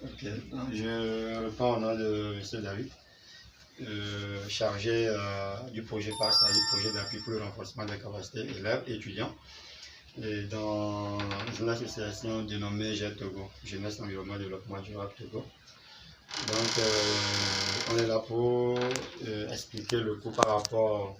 Ok, je reprends au nom de M. David, chargé du projet PASA, du projet d'appui pour le renforcement des capacités élèves et étudiants, et dans une association dénommée GED Togo, Jeunesse Environnement Développement Durable Togo. Donc, on est là pour expliquer le cours par rapport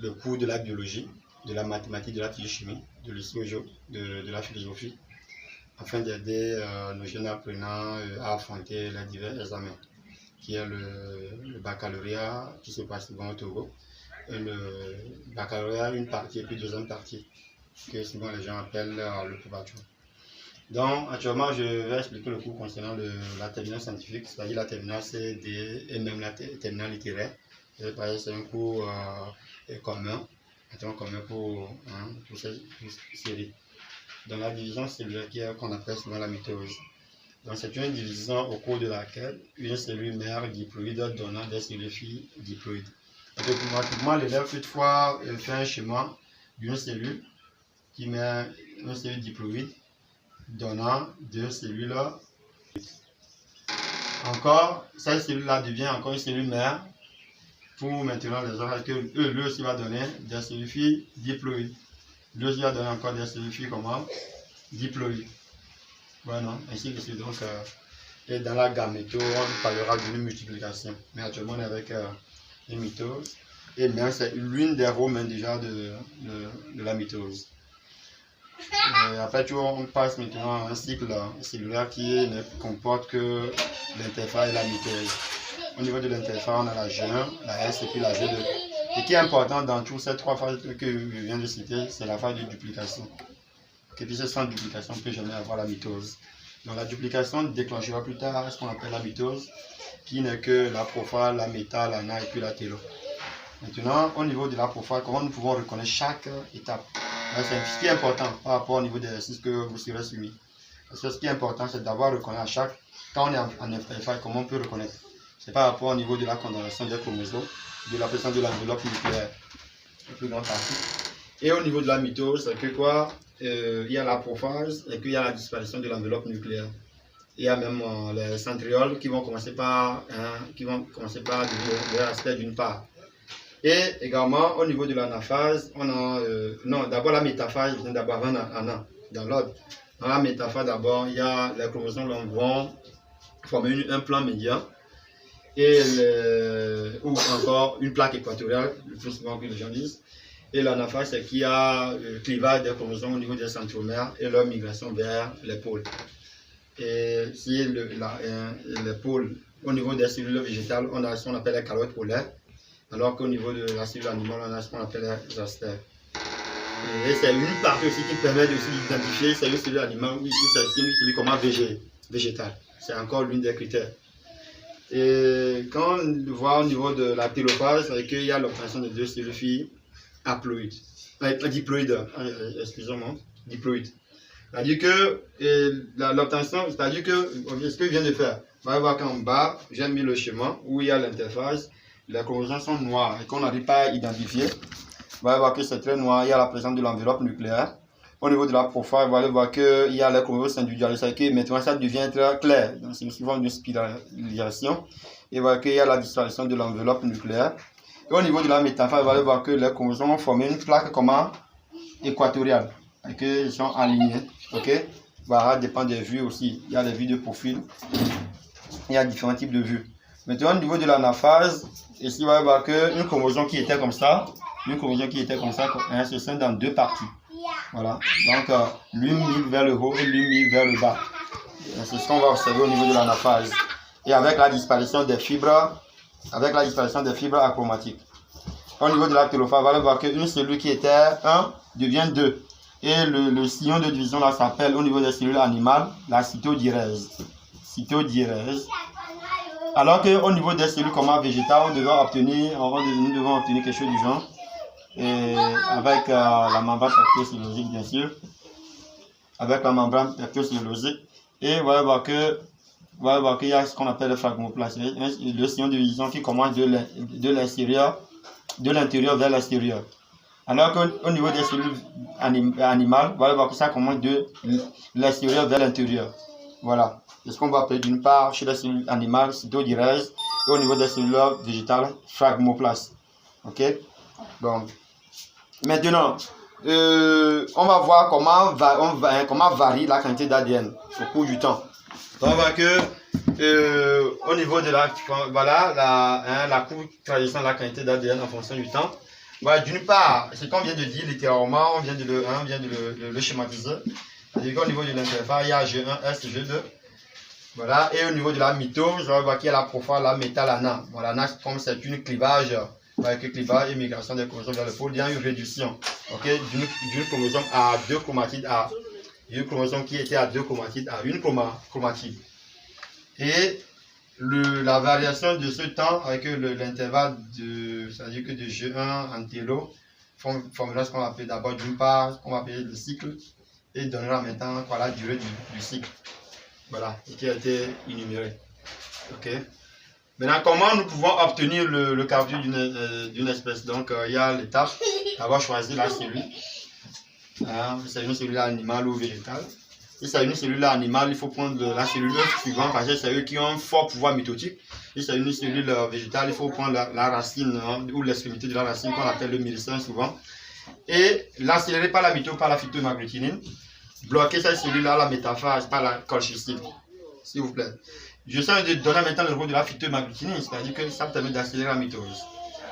au cours de la biologie, de la mathématique, de la physique-chimie, de l'histoire, de la philosophie, afin d'aider nos jeunes apprenants à affronter les divers examens, qui est le baccalauréat qui se passe souvent au Togo, et le baccalauréat une partie et puis deuxième partie, que souvent les gens appellent le probatoire. Donc actuellement je vais expliquer le cours concernant la terminale scientifique, c'est-à-dire la terminale CD et même la terminale littéraire. C'est un cours commun pour cette série. Dans la division cellulaire qu'on appelle souvent la mitose. Donc c'est une division au cours de laquelle une cellule mère diploïde donnant des cellules filles diploïdes. Donc automatiquement l'élève toutefois fait un schéma d'une cellule qui met une cellule diploïde donnant deux cellules. Encore, cette cellule-là devient encore une cellule mère pour maintenant les autres que lui aussi va donner des cellules filles diploïdes. Lui aussi va donner encore des cellules filles comment? Diploïdes. Voilà, ainsi que c'est donc et dans la gaméto, on parlera d'une multiplication. Mais actuellement on est avec une mitose. Et même c'est l'une des rôles déjà de la mitose. Après tout, on passe maintenant à un cycle cellulaire qui ne comporte que l'interphase et la mitose. Au niveau de l'interphase, on a la G1, la S et puis la G2. Et qui est important dans toutes ces trois phases que je viens de citer, c'est la phase de duplication. Et puis sans duplication, on ne peut jamais avoir la mitose. Donc la duplication déclenchera plus tard ce qu'on appelle la mitose, qui n'est que la prophase, la méta, la na et puis la télo. Maintenant, au niveau de la prophase, comment nous pouvons reconnaître chaque étape? C'est ce qui est important par rapport au niveau des exercices que vous serez soumis. Parce que ce qui est important, c'est d'avoir reconnu à chaque, quand on est en interphase, comment on peut reconnaître? C'est par rapport au niveau de la condensation des chromosomes, de la présence de l'enveloppe nucléaire, le plus grand partie. Et au niveau de la mitose, c'est que quoi? Il y a la prophase et qu'il y a la disparition de l'enveloppe nucléaire. Il y a même les centrioles qui vont commencer par devenir l'aspect d'une part. Et également au niveau de l'anaphase, on a non, d'abord la métaphase vient d'abord dans l'ordre. Dans la métaphase d'abord, il y a les chromosomes vont former un plan médian et ou encore une plaque équatoriale, le plus souvent que les gens disent. Et l'anaphase, c'est qu'il y a le clivage des chromosomes au niveau des centromères et leur migration vers les pôles. Et si les pôles, au niveau des cellules végétales, on a ce qu'on appelle les calottes polaires, alors qu'au niveau de la cellule animale, on a ce qu'on appelle les astères. Et c'est une partie aussi qui permet d'identifier si c'est une cellule animale ou si c'est une cellule comment végétale. C'est encore l'une des critères. Et quand on voit au niveau de la télophase, c'est qu'il y a l'obtention de deux cellules filles haploïdes, diploïdes, excusez-moi, diploïdes. C'est-à-dire que l'obtention, c'est-à-dire que ce que je viens de faire, vous allez voir qu'en bas, j'ai mis le schéma où il y a l'interphase, les chromosomes sont noirs et qu'on n'arrive pas à identifier. Vous allez voir que c'est très noir, il y a la présence de l'enveloppe nucléaire. Au niveau de la prophase, vous allez voir qu'il y a les chromosomes individualisés, c'est que maintenant ça devient très clair. C'est souvent une spiralisation. Et vous voyez qu'il y a la disparition de l'enveloppe nucléaire. Et au niveau de la métaphase, vous allez voir que les chromosomes ont formé une plaque comment équatoriale, et qu'ils sont alignés. Ok? Voilà, ça dépend des vues aussi. Il y a des vues de profil. Il y a différents types de vues. Maintenant, au niveau de l'anaphase, ici, vous allez voir qu'une chromosome qui était comme ça, hein, se scinde dans deux parties. Voilà. Donc, l'une mis vers le haut et l'une mis vers le bas. C'est ce qu'on va observer au niveau de l'anaphase. Et avec la disparition des fibres, achromatiques. Au niveau de la télophase, vous allez voir qu'une cellule qui était 1 devient 2. Et le sillon de division là s'appelle au niveau des cellules animales la cytodiérèse. Alors qu'au niveau des cellules comment végétales, nous devons obtenir quelque chose du genre. Et avec la membrane pectocellulosique bien sûr. Avec la membrane pectocellulosique. Et vous allez voir qu'il y a ce qu'on appelle le phragmoplasme, le sillon de division qui commence de l'intérieur vers l'extérieur. Alors qu'au niveau des cellules animales, vous allez voir que ça commence de l'extérieur vers l'intérieur. Voilà. C'est ce qu'on va appeler d'une part chez les cellules animales, cytodyrèse, et au niveau des cellules végétales, phragmoplasme. Ok? Bon. Maintenant, on va voir comment varie la quantité d'ADN au cours du temps. Donc, on voit que au niveau de la courbe traditionnelle de la quantité d'ADN en fonction du temps. Voilà, d'une part, ce qu'on vient de dire littéralement, on vient de le schématiser. C'est-à-dire qu'au niveau de l'intervalle, il y a G1, S, G2. Voilà, et au niveau de la mitose, on voit qu'il y a la profile, la métalana. Voilà, comme c'est une clivage, avec clivage et migration des chromosomes vers le pôle, il y a une réduction, ok, d'une chromosome à deux chromatides à une chromosome qui était à deux chromatides à une chromatide. Et la variation de ce temps avec l'intervalle c'est-à-dire que de G1 en télo formera ce qu'on appelle d'abord d'une part, qu'on va appeler le cycle, et donnera maintenant quoi, la durée du cycle. Voilà, et qui a été énuméré. Ok. Maintenant, comment nous pouvons obtenir le caractère d'une espèce? Donc, il y a l'étape d'avoir choisi la cellule. C'est une cellule animale ou végétale. Si c'est une cellule animale, il faut prendre la cellule suivante parce que c'est eux qui ont un fort pouvoir mitotique. Si c'est une cellule végétale, il faut prendre la racine ou l'extrémité de la racine qu'on appelle le myricène souvent. Et l'accélérer par la mitose, par la phytohemagglutinin. Bloquer cette cellule à la métaphase par la colchicine, s'il vous plaît. Je sais de donner maintenant le rôle de la phytohemagglutinin, c'est-à-dire que ça permet d'accélérer la mitose.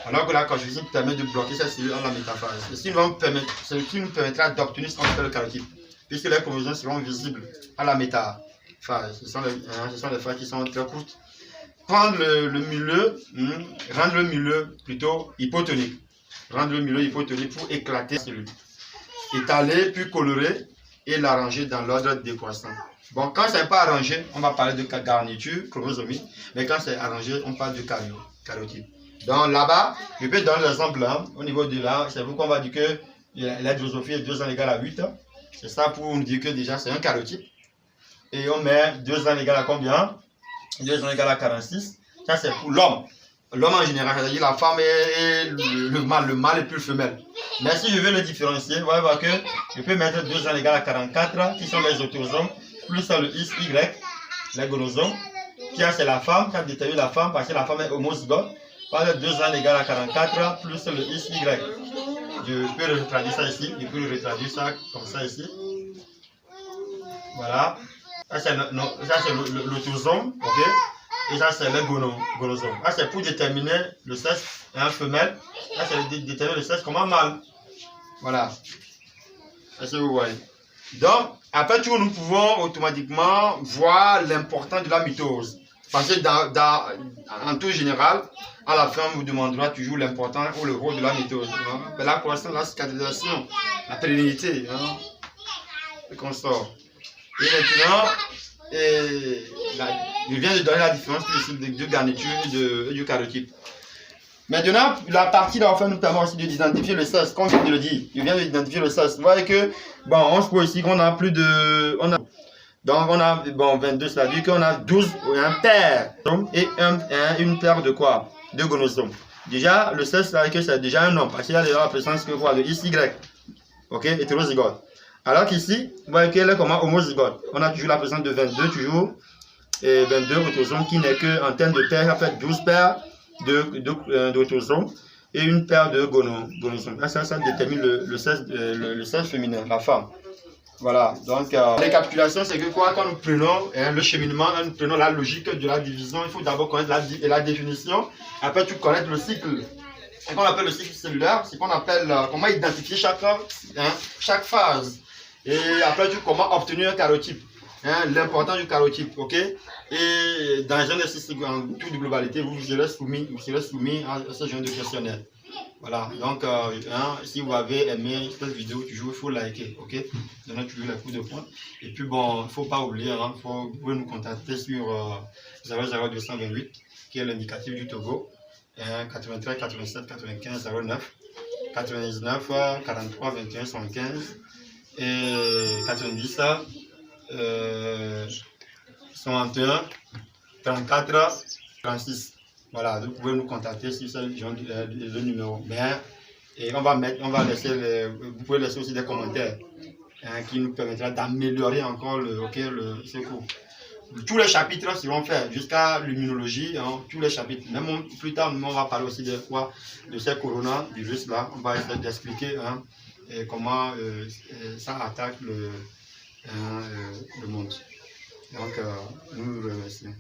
Alors que la colchicine permet de bloquer cette cellule à la métaphase. Et ce qui nous permettra d'obtenir ce qu'on appelle le karyotype, puisque les chromosomes seront visibles à la métaphase. Ce sont des phases qui sont très courtes. Prendre le milieu, rendre le milieu plutôt hypotonique. Rendre le milieu hypotonique pour éclater la cellule. Étaler, puis colorer et l'arranger dans l'ordre décroissant. Bon, quand c'est pas arrangé, on va parler de garniture chromosomique, mais quand c'est arrangé, on parle de karyotype. Donc là-bas, je peux donner l'exemple au niveau de là, c'est pourquoi on va dire que la drosophile est 2 ans égale à 8. C'est ça pour nous dire que déjà c'est un karyotype. Et on met 2 ans égale à combien? 2 ans égale à 46. Ça c'est pour l'homme. L'homme en général, c'est-à-dire la femme et le mâle et puis le femelle. Mais si je veux le différencier, vous allez voir que je peux mettre 2 ans égale à 44, qui sont les autosomes, plus le XY, les gonosomes, qui c'est la femme, qui a déterminé la femme, parce que la femme est homozygote. Par 2 ans égale à 44, plus le XY. Je peux le retraduire ça ici, je peux le retraduire ça comme ça ici. Voilà. Ça c'est l'autosome, ok? Et ça, c'est le gonosome. Là, c'est pour déterminer le sexe femelle. Là, c'est déterminer le sexe comme un mâle. Voilà. Est-ce que vous voyez? Donc, après tout, nous pouvons automatiquement voir l'importance de la mitose. Parce que en tout général, à la fin, on vous demandera toujours l'importance ou le rôle de la mitose. La croissance, la cicatrisation, la pérennité, le consort. Et maintenant, je viens de donner la différence de garniture et du karyotype. Maintenant, la partie d'enfant nous permet aussi d'identifier le sexe, comme je viens de le dire. Je viens d'identifier le sexe. Vous voyez que, bon, on se voit ici qu'on a plus de. Donc, on a 22, c'est-à-dire qu'on a 12, un père et une paire de quoi? De gonosomes. Déjà, le sexe, c'est déjà un homme, parce qu'il y a déjà la présence de quoi? De XY. Ok, hétérozygote. Alors qu'ici, vous voyez qu'elle est comme un homozygote. On a toujours la présence de 22, toujours. Et 22 autosomes qui n'est qu'en termes de paires, en fait 12 paires d'autosomes et une paire de gonosomes. Ça détermine le sexe féminin, la femme. Voilà, donc les capitulations, c'est que quoi, quand nous prenons le cheminement, nous prenons la logique de la division, il faut d'abord connaître la définition, après tu connais le cycle. Ce qu'on appelle le cycle cellulaire, c'est qu'on appelle comment identifier chaque phase. Et après, comment obtenir un karyotype. L'importance du karyotype, ok? Et dans un exercice en toute globalité, vous serez soumis à ce genre de questionnaire. Voilà, donc si vous avez aimé cette vidéo, toujours il faut liker, ok? Donnez toujours les coups de poing. Et puis bon, il ne faut pas oublier, vous pouvez nous contacter sur 00228, qui est l'indicatif du Togo, 83 87 95 09, 99 43 21 75 et 90 61 34 36. Voilà, vous pouvez nous contacter sur le numéro. Et on va laisser vous pouvez laisser aussi des commentaires qui nous permettra d'améliorer encore ce cours. tous les chapitres seront faits jusqu'à l'immunologie, hein, tous les chapitres. Même plus tard, on va parler aussi de quoi, de ces coronavirus là. On va essayer d'expliquer hein, comment ça attaque le monde. Donc, nous vous remercions.